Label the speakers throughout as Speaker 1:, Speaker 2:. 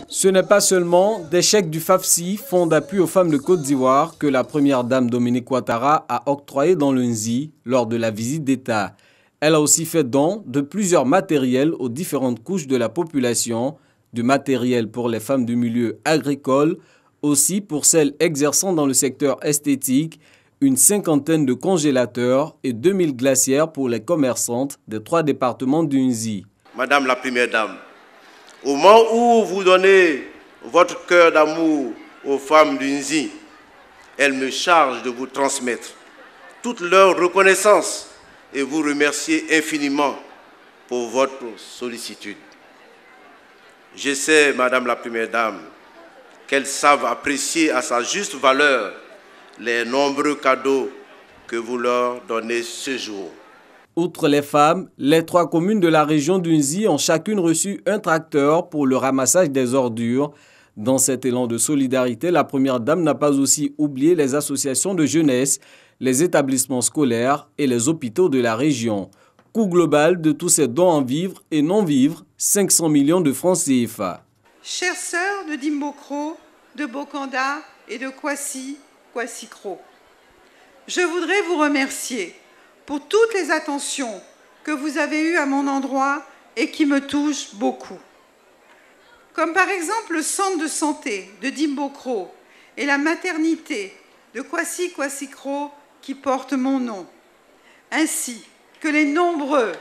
Speaker 1: Ce n'est pas seulement des chèques du FAFSI, Fonds d'appui aux femmes de Côte d'Ivoire, que la première dame Dominique Ouattara a octroyé dans le Nzi lors de la visite d'État. Elle a aussi fait don de plusieurs matériels aux différentes couches de la population, du matériel pour les femmes du milieu agricole, aussi pour celles exerçant dans le secteur esthétique, une cinquantaine de congélateurs et 2000 glacières pour les commerçantes des 3 départements du Nzi.
Speaker 2: Madame la Première Dame, au moment où vous donnez votre cœur d'amour aux femmes du Nzi, elle me charge de vous transmettre toute leur reconnaissance et vous remercier infiniment pour votre sollicitude. Je sais, Madame la Première Dame, qu'elles savent apprécier à sa juste valeur les nombreux cadeaux que vous leur donnez ce jour.
Speaker 1: Outre les femmes, les 3 communes de la région du Nzi ont chacune reçu un tracteur pour le ramassage des ordures. Dans cet élan de solidarité, la première dame n'a pas aussi oublié les associations de jeunesse, les établissements scolaires et les hôpitaux de la région. Coût global de tous ces dons en vivres et non-vivres, 500 millions de francs CFA.
Speaker 3: Chères sœurs de Dimbokro, de Bokanda et de Kwasi-Kwasi-Kro, je voudrais vous remercier pour toutes les attentions que vous avez eues à mon endroit et qui me touchent beaucoup. Comme par exemple le centre de santé de Dimbokro et la maternité de Kwasi-Kwasi-Kro qui porte mon nom, ainsi que les nombreux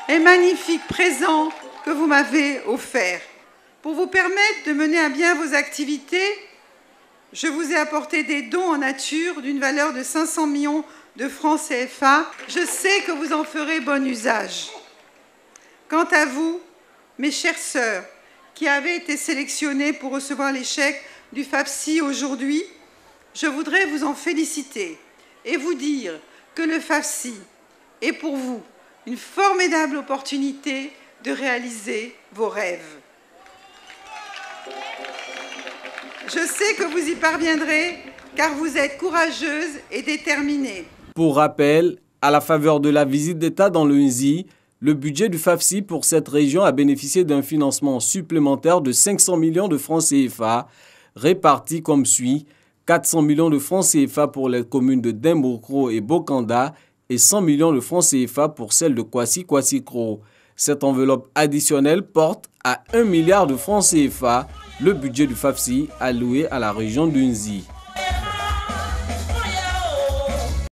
Speaker 3: et magnifiques présents que vous m'avez offerts. Pour vous permettre de mener à bien vos activités, je vous ai apporté des dons en nature d'une valeur de 500 millions de francs CFA. Je sais que vous en ferez bon usage. Quant à vous, mes chères sœurs, qui avez été sélectionnées pour recevoir les chèques du FAFSI aujourd'hui, je voudrais vous en féliciter et vous dire que le FAFSI est pour vous une formidable opportunité de réaliser vos rêves. Je sais que vous y parviendrez car vous êtes courageuse et déterminée.
Speaker 1: Pour rappel, à la faveur de la visite d'État dans le Nzi, le budget du FAFSI pour cette région a bénéficié d'un financement supplémentaire de 500 millions de francs CFA, répartis comme suit: 400 millions de francs CFA pour les communes de Dimbokro et Bokanda et 100 millions de francs CFA pour celles de Kwasi-Kwasi-Kro. Cette enveloppe additionnelle porte à 1 milliard de francs CFA le budget du FAFSI alloué à la région du Nzi.